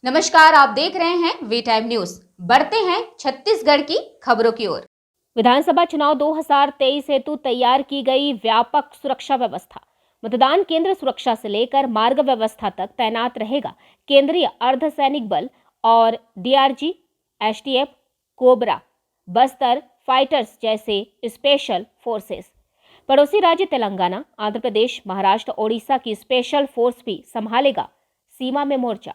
नमस्कार, आप देख रहे हैं वी टाइम न्यूज। बढ़ते हैं छत्तीसगढ़ की खबरों की ओर। विधानसभा चुनाव 2023 हेतु तैयार की गई व्यापक सुरक्षा व्यवस्था। मतदान केंद्र सुरक्षा से लेकर मार्ग व्यवस्था तक तैनात रहेगा केंद्रीय अर्धसैनिक बल और DRG, STF, cobra, Bastar fighters जैसे स्पेशल फोर्सेस। पड़ोसी राज्य तेलंगाना, आंध्र प्रदेश, महाराष्ट्र, ओडिशा की स्पेशल फोर्स भी संभालेगा सीमा में मोर्चा।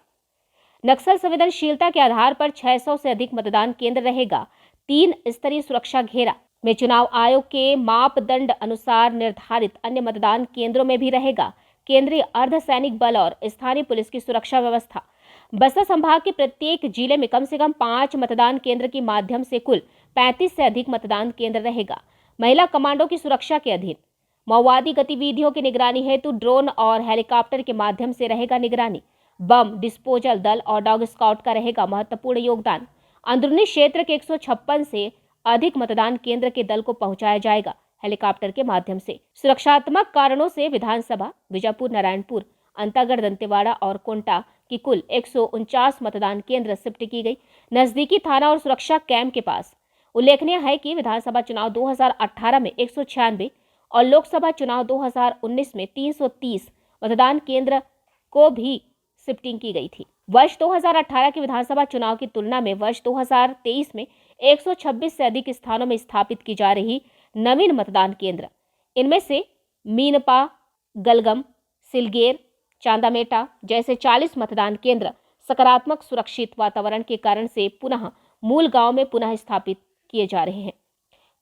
नक्सल संवेदनशीलता के आधार पर 600 से अधिक मतदान केंद्र रहेगा। 3 स्तरीय सुरक्षा घेरा में चुनाव आयोग के मापदंड अनुसार निर्धारित अन्य मतदान केंद्रों में भी रहेगा केंद्रीय अर्धसैनिक बल और स्थानीय पुलिस की सुरक्षा व्यवस्था। बस्तर संभाग के प्रत्येक जिले में कम से कम 5 मतदान केंद्र के माध्यम से कुल 35 से अधिक मतदान केंद्र रहेगा। महिला कमांडो की सुरक्षा के अधीन माओवादी गतिविधियों की निगरानी हेतु ड्रोन और हेलीकॉप्टर के माध्यम से रहेगा निगरानी। बम डिस्पोजल दल और डॉग स्काउट का रहेगा महत्वपूर्ण योगदान। अंदरूनी क्षेत्र के 156 से अधिक मतदान केंद्र के दल को पहुंचाया जाएगा हेलीकॉप्टर के माध्यम से। सुरक्षात्मक कारणों से विधानसभा बीजापुर, नारायणपुर, अंतागढ़, दंतेवाड़ा और कोंटा की कुल 149 मतदान केंद्र शिफ्ट की गई नजदीकी थाना और सुरक्षा कैंप के पास। उल्लेखनीय है कि विधानसभा चुनाव 2018 में 196 और लोकसभा चुनाव 2019 में 330 मतदान केंद्र को भी शिफ्टिंग की गई थी। वर्ष 2018 के विधानसभा चुनाव की तुलना में वर्ष 2023 में 126 से अधिक स्थानों में स्थापित की जा रही नवीन मतदान केंद्र, इनमें से मीनपा, गलगम, सिलगेर, चांदामेटा जैसे 40 मतदान केंद्र सकारात्मक सुरक्षित वातावरण के कारण से पुनः मूल गांव में पुनः स्थापित किए जा रहे हैं।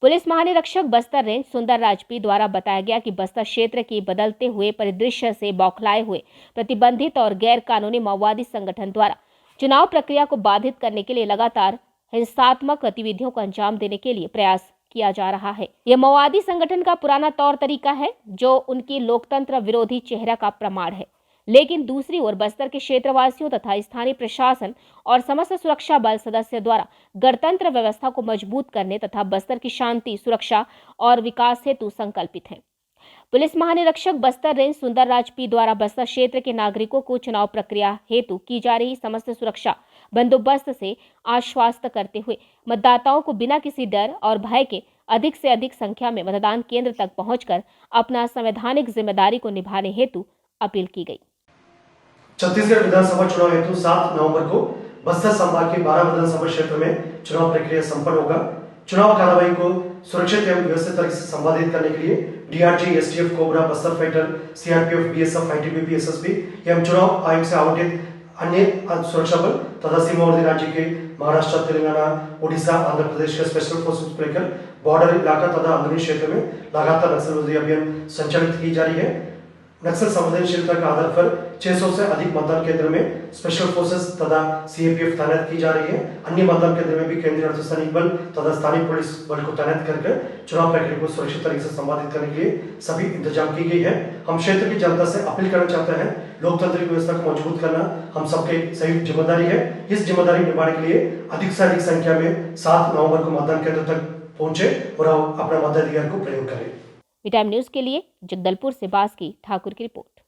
पुलिस महानिरीक्षक बस्तर रेंज सुंदरराज पी द्वारा बताया गया कि बस्तर क्षेत्र के बदलते हुए परिदृश्य से बौखलाए हुए प्रतिबंधित और गैर कानूनी माओवादी संगठन द्वारा चुनाव प्रक्रिया को बाधित करने के लिए लगातार हिंसात्मक गतिविधियों को अंजाम देने के लिए प्रयास किया जा रहा है। यह माओवादी संगठन का पुराना तौर तरीका है जो उनकी लोकतंत्र विरोधी चेहरा का प्रमाण है। लेकिन दूसरी ओर बस्तर के क्षेत्रवासियों तथा स्थानीय प्रशासन और समस्त सुरक्षा बल सदस्य द्वारा गणतंत्र व्यवस्था को मजबूत करने तथा बस्तर की शांति, सुरक्षा और विकास हेतु संकल्पित हैं। पुलिस महानिरीक्षक बस्तर रेंज सुंदरराज पी द्वारा बस्तर क्षेत्र के नागरिकों को चुनाव प्रक्रिया हेतु की जा रही समस्त सुरक्षा बंदोबस्त से आश्वस्त करते हुए मतदाताओं को बिना किसी डर और भय के अधिक से अधिक संख्या में मतदान केंद्र तक पहुंचकर अपना संवैधानिक जिम्मेदारी को निभाने हेतु अपील की गई। छत्तीसगढ़ विधानसभा चुनाव हेतु 7 नवंबर को बस्तर संभाग के 12 विधानसभा क्षेत्र में चुनाव प्रक्रिया संपन्न होगा। चुनाव कार्रवाई को सुरक्षित एवं व्यवस्थित तरीके से संपादित करने के लिए DRG, STF, cobra, Bastar fighter, CRPF, BSF, ITBP, SSB एवं चुनाव आयोग से आवंटित अन्य सुरक्षा बल तथा सीमावर्ती राज्य के महाराष्ट्र, तेलंगाना, ओडिशा, आंध्र प्रदेश के स्पेशल फोर्सेस को लेकर बॉर्डर इलाका तथा अंदरूनी क्षेत्र में लगातार नक्सल विरोधी अभियान संचालित की जा रही है। नक्सल संवेदनशीलता के आधार पर 600 से अधिक मतदान केंद्र में स्पेशल फोर्सेस तथा सीएपीएफ तैनात की जा रही है। अन्य मतदान केंद्र में भी केंद्रीय अर्धसैनिक बल तथा स्थानीय पुलिस बल को तैनात करके चुनाव प्रक्रिया को सुरक्षित तरीके से संपादित करने के लिए सभी इंतजाम की गई है। हम क्षेत्र की जनता से अपील करना चाहते हैं, लोकतांत्रिक व्यवस्था को मजबूत करना हम सबके संयुक्त जिम्मेदारी है। इस जिम्मेदारी निभाने के लिए अधिक से अधिक संख्या में 7 नवंबर को मतदान केंद्र तक पहुंचे और अपना मताधिकार को प्रयोग करें। वी टाइम न्यूज के लिए जगदलपुर से बास्की ठाकुर की रिपोर्ट।